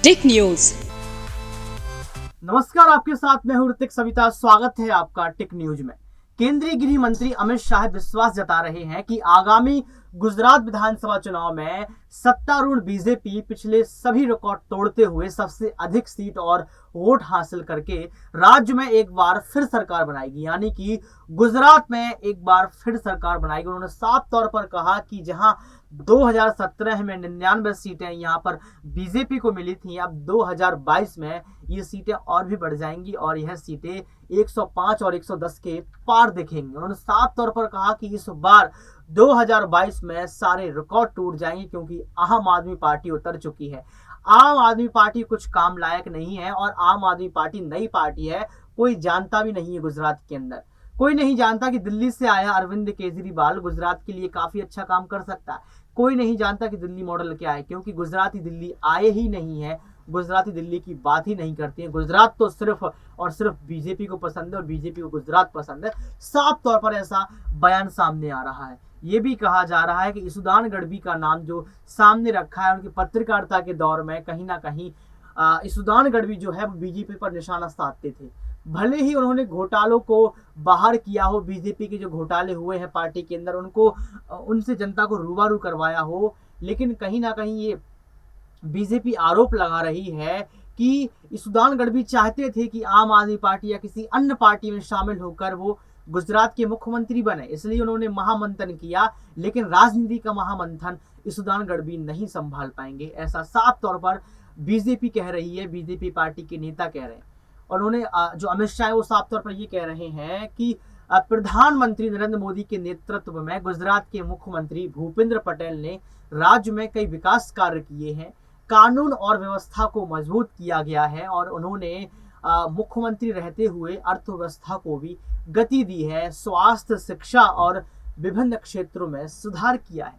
टिक news. नमस्कार, आपके साथ मैं हूं ऋतिक सविता। स्वागत है आपका टिक न्यूज में। केंद्रीय गृह मंत्री अमित शाह विश्वास जता रहे हैं कि आगामी गुजरात विधानसभा चुनाव में सत्तारूढ़ बीजेपी पिछले सभी रिकॉर्ड तोड़ते हुए सबसे अधिक सीट और वोट हासिल करके राज्य में एक बार फिर सरकार बनाएगी, यानी कि गुजरात में एक बार फिर सरकार बनाएगी। उन्होंने साफ तौर पर कहा कि जहां 2017 में 99 सीटें यहां पर बीजेपी को मिली थी, अब 2022 में ये सीटें और भी बढ़ जाएंगी और यह सीटें 105 और 110 के पार दिखेंगे। उन्होंने साफ तौर पर कहा कि इस बार 2022 में सारे रिकॉर्ड टूट जाएंगे, क्योंकि आम आदमी पार्टी उतर चुकी है। आम आदमी पार्टी कुछ काम लायक नहीं है और आम आदमी पार्टी नई पार्टी है। कोई जानता भी नहीं है गुजरात के अंदर, कोई नहीं जानता कि दिल्ली से आया अरविंद केजरीवाल गुजरात के लिए काफी अच्छा काम कर सकता है। कोई नहीं जानता कि दिल्ली मॉडल क्या है, क्योंकि गुजराती दिल्ली आए ही नहीं है। गुजराती दिल्ली की बात ही नहीं करते हैं। गुजरात तो सिर्फ और सिर्फ बीजेपी को पसंद है और बीजेपी को गुजरात पसंद है। साफ तौर पर ऐसा बयान सामने आ रहा है। ये भी कहा जा रहा है कि ईसुदान गढ़वी का नाम जो सामने रखा है उनकी पत्रकारिता के दौर में कहीं ना कहीं ईसुदान गढ़वी जो है वो बीजेपी पर निशाना साधते थे। भले ही उन्होंने घोटालों को बाहर किया हो, बीजेपी के जो घोटाले हुए हैं पार्टी के अंदर उनको उनसे जनता को रूबरू करवाया हो, लेकिन कहीं ना कहीं ये बीजेपी आरोप लगा रही है कि ईसुदान गढ़वी चाहते थे कि आम आदमी पार्टी या किसी अन्य पार्टी में शामिल होकर वो गुजरात के मुख्यमंत्री बने, इसलिए उन्होंने महामंथन किया। लेकिन राजनीति का महामंथन ईसुदान गढ़वी नहीं संभाल पाएंगे, ऐसा साफ तौर पर बीजेपी कह रही है, बीजेपी पार्टी के नेता कह रहे हैं। और उन्होंने जो अमित शाह है वो साफ तौर पर ये कह रहे हैं कि प्रधानमंत्री नरेंद्र मोदी के नेतृत्व में गुजरात के मुख्यमंत्री भूपेंद्र पटेल ने राज्य में कई विकास कार्य किए हैं, कानून और व्यवस्था को मजबूत किया गया है और उन्होंने मुख्यमंत्री रहते हुए अर्थव्यवस्था को भी गति दी है, स्वास्थ्य, शिक्षा और विभिन्न क्षेत्रों में सुधार किया है।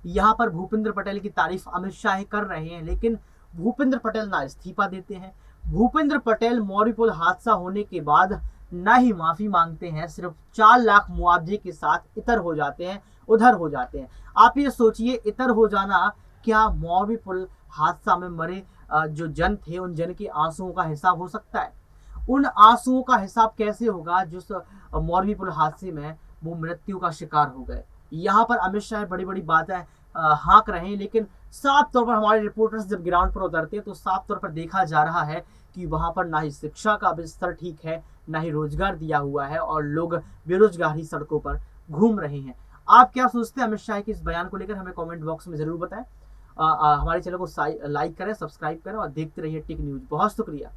यहाँ पर भूपेंद्र पटेल की तारीफ अमित शाह कर रहे हैं, लेकिन भूपेंद्र पटेल ना इस्तीफा देते हैं। भूपेंद्र पटेल मौर्य पुल हादसा होने के बाद ना ही माफी मांगते हैं, सिर्फ 4 लाख मुआवजे के साथ इतर हो जाते हैं, उधर हो जाते हैं। आप ये सोचिए, इतर हो जाना क्या मौर्य पुल हादसा में मरे जो जन थे उन जन के आंसुओं का हिसाब हो सकता है? उन आंसुओं का हिसाब कैसे होगा जिस मौर्य पुल हादसे में वो मृत्यु का शिकार हो गए? यहाँ पर अमित शाह बड़ी बड़ी बातें हाँक रहे हैं, लेकिन साफ तौर पर हमारे रिपोर्टर्स जब ग्राउंड पर उतरते हैं तो साफ तौर पर देखा जा रहा है कि वहां पर ना ही शिक्षा का स्तर ठीक है, ना ही रोजगार दिया हुआ है और लोग बेरोजगारी सड़कों पर घूम रहे हैं। आप क्या सोचते हैं अमित शाह के इस बयान को लेकर? हमें कमेंट बॉक्स में जरूर बताएं। हमारे चैनल को लाइक करें, सब्सक्राइब करें और देखते रहिए टिक न्यूज। बहुत शुक्रिया।